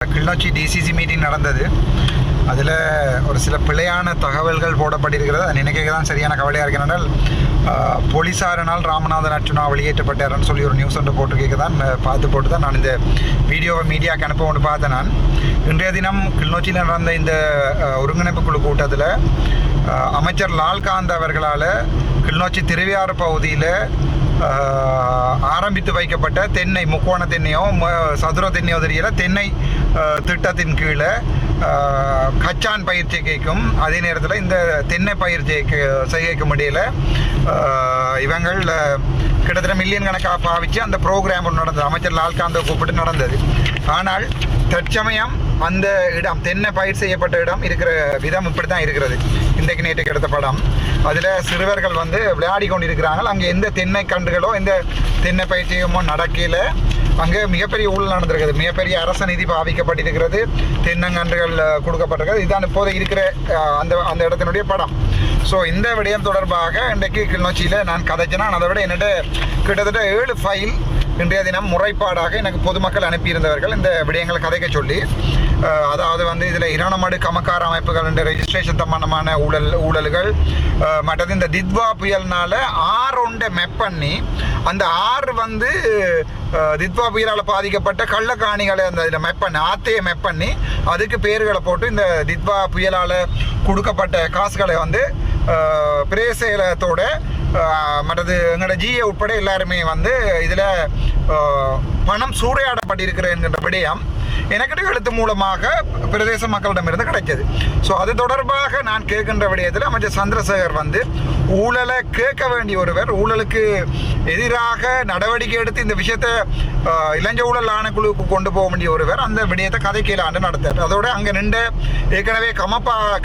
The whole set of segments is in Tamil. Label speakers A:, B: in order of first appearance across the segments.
A: கிளிநொச்சி டிசிசி மீட்டிங் நடந்தது. அதில் ஒரு சில பிழையான தகவல்கள் போடப்பட்டிருக்கிறது. அதை நினைக்க தான் சரியான கவலையாக இருக்கிறனால் போலீஸாரினால் ராமநாதன் அர்ச்சுனா வெளியேற்றப்பட்டார்னு சொல்லி ஒரு நியூஸ் ஒன்று போட்டிருக்க தான் போட்டு தான் நான் இந்த வீடியோவை மீடியாவுக்கு அனுப்ப கொண்டு பார்த்தேன். நான் இன்றைய தினம் கிளிநொச்சியில் நடந்த இந்த ஒருங்கிணைப்பு குழு கூட்டத்தில் அமைச்சர் லால்காந்த் அவர்களால் கிளிநொச்சி திருவையாறு பகுதியில் ஆரம்பித்து வைக்கப்பட்ட தென்னை முக்கோண தென்னையோ சதுர தென்னையோ தெரியல தென்னை திட்டத்தின் கீழே கச்சான் பயிர் செய்கைக்கும் அதே நேரத்தில் இந்த தென்னை பயிர் செய்கைக்கும் இடையில் இவங்கள் கிட்டத்தட்ட மில்லியன் கணக்காக பாவித்து அந்த ப்ரோக்ராம் ஒன்று நடந்தது. அமைச்சர் லால்காந்தை கூப்பிட்டு நடந்தது. ஆனால் தற்சமயம் அந்த இடம் தென்னை பயிர் செய்யப்பட்ட இடம் இருக்கிற விதம் இப்படி தான் இருக்கிறது. இன்றைக்கு நேற்றுக்கு எடுத்த படம் அதில் சிறுவர்கள் விளையாடி கொண்டு இருக்கிறாங்க. அங்கே எந்த தென்னை கன்றுகளோ எந்த தென்னை பயிர் செய்யுமோ நடக்கையில் அங்கே மிகப்பெரிய ஊழல் நடந்திருக்கிறது. மிகப்பெரிய அரச நிதி பாவிக்கப்பட்டிருக்கிறது. தென்னங்கன்றுகள் கொடுக்கப்பட்டிருக்கிறது. இதுதான் இப்போது இருக்கிற அந்த இடத்தினுடைய படம். ஸோ இந்த விடயம் தொடர்பாக இன்றைக்கு கிளிநொச்சியில் நான் கதைச்சேன்னா அதை விட என்னிட்ட கிட்டத்தட்ட 7 ஃபைல் இன்றைய தினம் முறைப்பாடாக எனக்கு பொதுமக்கள் அனுப்பியிருந்தவர்கள் இந்த விடயங்களை கதைக்க சொல்லி, அதாவது இதில் இரணமடு கமக்கார அமைப்புகள் என்ற ரெஜிஸ்ட்ரேஷன் சம்பந்தமான ஊழல்கள் மற்றது இந்த தித்வா புயல்னால ஆறு மெப் பண்ணி அந்த ஆறு தித்வா புயலால் பாதிக்கப்பட்ட கள்ளக்காணிகளை அந்த இதில் மெப் பண்ணி ஆத்தையை மெப் பண்ணி அதுக்கு பேர்களை போட்டு இந்த தித்வா புயலால் கொடுக்கப்பட்ட காசுகளை பிரேசேலத்தோட மற்றது எங்களோட ஜிஏ உட்பட எல்லாருமே இதில் பணம் சூறையாடப்பட்டிருக்கிற என்கின்ற விடயம் எனக்கு எழுத்து மூலமாக பிரதேச மக்களிடமிருந்து கிடைச்சது. ஸோ அது தொடர்பாக நான் கேட்கின்ற விடயத்தில் அமைச்சர் சந்திரசேகர் ஊழலை கேட்க வேண்டிய ஒருவர், ஊழலுக்கு எதிராக நடவடிக்கை எடுத்து இந்த விஷயத்தை இளஞ்ச ஊழல் ஆணைக்குழுவுக்கு கொண்டு போக வேண்டிய ஒருவர் அந்த விடயத்தை கதைக்கையிலாண்டு நடத்தார். அதோட அங்கே நின்று ஏற்கனவே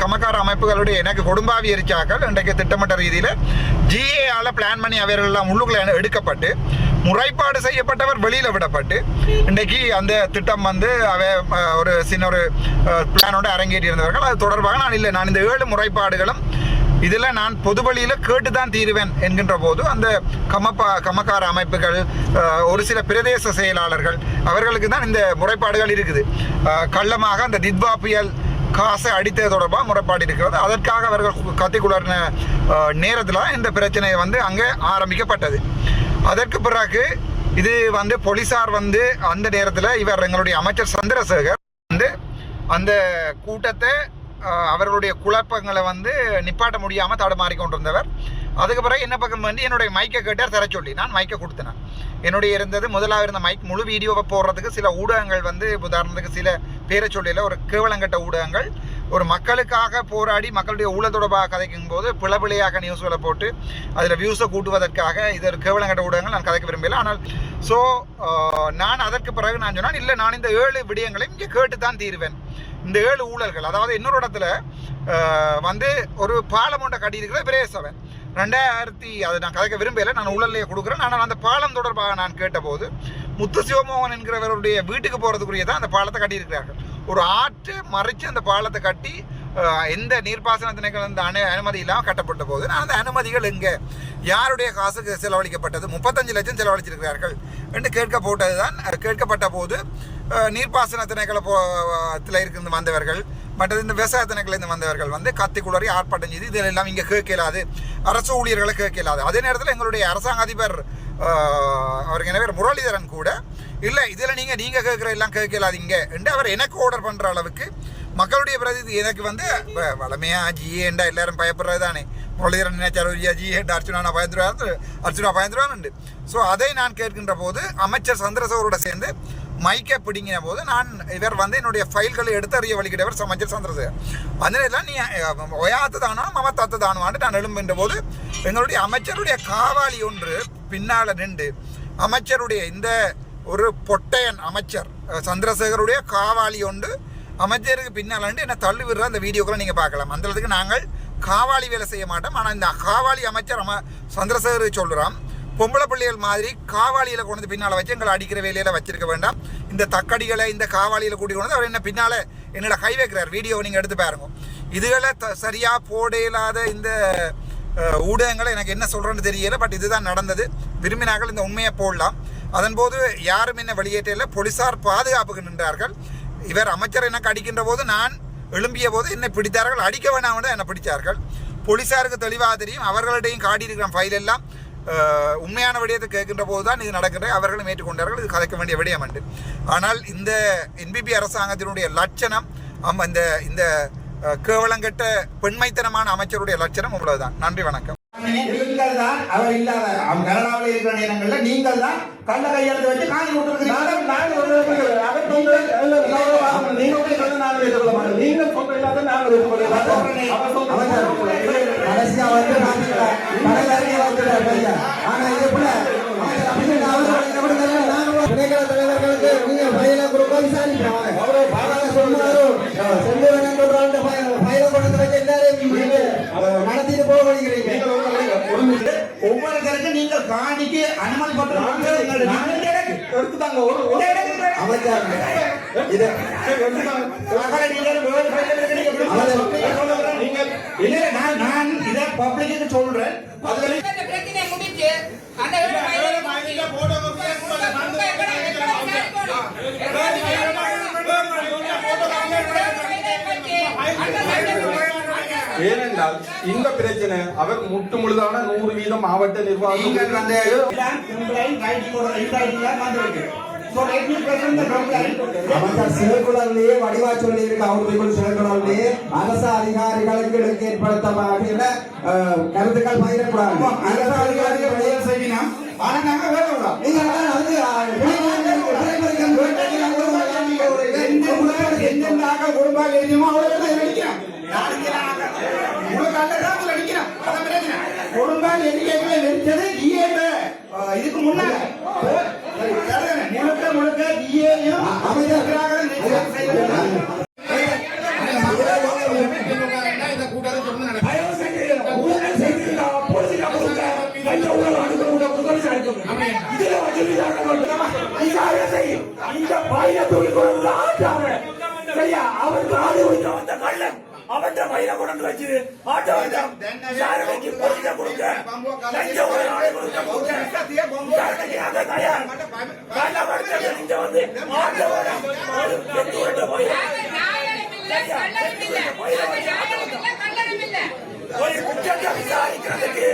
A: கமக்கார அமைப்புகளுடைய எனக்கு கொடும்பாவி எரிச்சாக்கள் இன்றைக்கு திட்டமிட்ட ரீதியில் ஜிஏஆல பிளான் பண்ணி அவர்களெல்லாம் உள்ளுக்குள்ள எடுக்கப்பட்டு முறைப்பாடு செய்யப்பட்டவர் வெளியில் விடப்பட்டு இன்றைக்கு அந்த திட்டம் ஒரு சின்ன ஒரு பிளானோட அரங்கேறி இருந்தவர்கள். அது தொடர்பாக நான் இந்த 7 முறைப்பாடுகளும் இதில் நான் பொது வழியில் கேட்டு தான் தீருவேன் என்கின்ற போது அந்த கமக்கார அமைப்புகள் ஒரு சில பிரதேச செயலாளர்கள் அவர்களுக்கு தான் இந்த முறைப்பாடுகள் இருக்குது. கள்ளமாக அந்த தித்வா புயல் காசை அடித்தது தொடர்பாக முறைப்பாடு இருக்கிறது. அதற்காக அவர்கள் கத்திக்குளர்ன நேரத்தில் இந்த பிரச்சனை அங்கே ஆரம்பிக்கப்பட்டது. அதற்கு பிறகு இது போலீசார் அந்த நேரத்தில் இவர் எங்களுடைய அமைச்சர் சந்திரசேகர் அந்த கூட்டத்தை அவர்களுடைய குழப்பங்களை நிப்பாட்ட முடியாமல் தடுமாறி கொண்டிருந்தவர். அதுக்கு பிறகு என்ன பக்கம் என்னுடைய மைக்கை கேட்டார் தர சொல்லி நான் மைக்கை கொடுத்தேன். என்னுடைய இருந்தது முதலாக இருந்த மைக் முழு வீடியோவை போடுறதுக்கு சில ஊடகங்கள் உதாரணத்துக்கு சில பேரை சொல்லியில் ஒரு கேவலங்கட்ட ஊடகங்கள் ஒரு மக்களுக்காக போராடி மக்களுடைய ஊழல் தொடர்பாக கதைக்கும் போது பிளபிளையாக நியூஸ்களை போட்டு அதில் வியூஸை கூட்டுவதற்காக இது ஒரு கேவலங்கட்ட ஊடகங்கள் நான் கதைக்க விரும்பல. ஆனால் ஸோ நான் அதற்கு பிறகு நான் சொன்னேன், இல்லை நான் இந்த 7 விடயங்களையும் இங்கே கேட்டு தான் தீருவேன். இந்த 7 ஊழல்கள், அதாவது இன்னொரு இடத்துல ஒரு பாலம் ஒன்றை கட்டியிருக்கிற பிரேசவன் 2000 அதை நான் கதைக்க விரும்பல, நான் ஊழலையே கொடுக்குறேன். ஆனால் அந்த பாலம் தொடர்பாக நான் கேட்டபோது முத்து சிவமோகன் என்கிறவருடைய வீட்டுக்கு போகிறதுக்குரிய தான் அந்த பாலத்தை கட்டியிருக்கிறார்கள். ஒரு ஆற்று மறைச்சு அந்த பாலத்தை கட்டி எந்த நீர்ப்பாசன திணைக்கள் அனுமதி இல்லாமல் கட்டப்பட்ட போது நான் அந்த அனுமதிகள் எங்கே யாருடைய காசுக்கு செலவழிக்கப்பட்டது 35 லட்சம் செலவழிச்சிருக்கிறார்கள் என்று கேட்கப்பட்ட போது நீர்ப்பாசன திணைக்களத்தில் இருந்து வந்தவர்கள் மற்றது இந்த விவசாய திணைக்களிலிருந்து வந்தவர்கள் கத்திக்குளறி ஆர்ப்பாட்டம் செய்து இதில் எல்லாம் இங்கே கேட்கலாது, அரசு ஊழியர்களை கேட்கலாது. அதே நேரத்தில் எங்களுடைய அரசாங்க அதிபர் அவருக்கு எனவே முரளிதரன் கூட இல்லை இதில் நீங்கள் கேட்குற எல்லாம் கேட்கலாதீங்க என்று அவர் எனக்கு ஆர்டர் பண்ணுற அளவுக்கு மக்களுடைய பிரதிநிதி எனக்கு வளமையாக ஜிஏண்டா எல்லாரும் பயப்படுறது தானே. முரளிதரன் நினைச்சார் ஜிஏண்டா அர்ச்சுனா பயந்துருவான். ஸோ அதை நான் கேட்கின்ற போது அமைச்சர் சந்திரசேகரோட சேர்ந்து மைக்கை பிடிங்கின போது இவர் என்னுடைய ஃபைல்களை எடுத்து அறிய வழிகிட்டவர் அமைச்சர் சந்திரசேகர். அதனால நீ ஒயாத்து தானோ மமத்தாத்து தானுவான்னு நான் எழும்புகின்ற போது எங்களுடைய அமைச்சருடைய காவாலி ஒன்று பின்னால் நின்று அமைச்சருடைய இந்த ஒரு பொட்டையன் அமைச்சர் சந்திரசேகருடைய காவாலி ஒன்று அமைச்சருக்கு பின்னால் என்னை தள்ளி விடுற அந்த வீடியோக்களை நீங்கள் பார்க்கலாம். அந்த அளவுக்கு நாங்கள் காவாலி வேலை செய்ய மாட்டோம். ஆனால் இந்த காவாலி அமைச்சர் சந்திரசேகர் சொல்கிறான், பொம்பளை பிள்ளைகள் மாதிரி காவாலியில் கொண்டு பின்னால் வச்சு எங்களை அடிக்கிற வேலையில் வச்சிருக்க வேண்டாம். இந்த தக்கடிகளை இந்த காவாலியில் கூட்டி கொண்டு அவர் என்ன பின்னால் என்னோட கை வைக்கிறார். வீடியோவை நீங்கள் எடுத்து பாருங்க. இதுகளை சரியாக போட இல்லாத இந்த ஊடகங்களை எனக்கு என்ன சொல்கிறேன்னு தெரியல. பட் இதுதான் நடந்தது. விரும்பினார்கள் இந்த உண்மையை போடலாம். அதன்போது யாரும் என்ன வெளியேற்றல, போலீசார் பாதுகாப்புக்கு நின்றார்கள். இவர் அமைச்சர் எனக்கு அடிக்கின்ற போது நான் எழும்பிய போது என்னை பிடித்தார்கள். அடிக்க வேணாம் தான் என்னை பிடித்தார்கள். போலீஸாருக்கு தெளிவாக தெரியும். அவர்களிடையும் காட்டியிருக்கிற ஃபைல் எல்லாம் உண்மையான விடயத்தை கேட்கின்ற போது தான் இது நடக்கின்ற. அவர்களும் ஏற்றுக்கொண்டார்கள். இது கலைக்க வேண்டிய விடயம் உண்டு. ஆனால் இந்த என்பிபி அரசாங்கத்தினுடைய லட்சணம் இந்த இந்த கேவலங்கெட்ட பெண்மைத்தனமான அமைச்சருடைய லட்சணம் இவ்வளவுதான். நன்றி, வணக்கம்.
B: நீங்கள் தான் அவர் இல்லாத கனடாவில் இருக்கிற நேரங்கள்ல நீங்கள் தான் கள்ள கையெழுத்து வச்சு காணி நடத்திட்டு போக ஒவ்வொருத்தருக்கு நீங்கள் காணிக்கு அனுமதி நான் இதை பப்ளிக்கு சொல்றேன்.
C: ஏனென்றால் இந்த பிரச்சனை அவர் முற்று முழுதான 100% மாவட்ட நிர்வாகம்
B: சிறைக்குழாவிலேயே வடிவா சொல்லி இருக்கு. அவர்களுக்கு சிறைக்குழாவிலேயே அரசு அதிகாரிகளுக்கு ஏற்படுத்த கருத்துக்கள் பகிரக்கூடாது. அரசு அதிகாரிகள் செய்யணும். ஆனா நாங்க வேணும் எந்தெந்தாக குடும்பம் எழுதியுமோ அவர்கள் நினைக்கிறோம். குடும்பம் எண்ணிக்கைகளை நிறுத்தது இதுக்கு முன்னாடி முழுக்க முழுக்க அவருக்கு ஆடு வைக்க வந்த கள்ளன் அவன் பயிர கொண்டு வச்சு ஆட்டோ கொடுக்க விசாரிக்கிறதுக்கு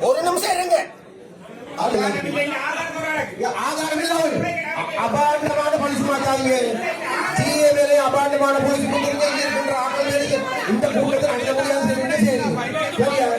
B: ஒரு நிமிஷம் இருங்க. அபாண்டமான போலீஸ் மாட்டாங்க. அபாண்டமான போலீஸ் இந்த கூட்டத்தில் அடிக்க முடியாது.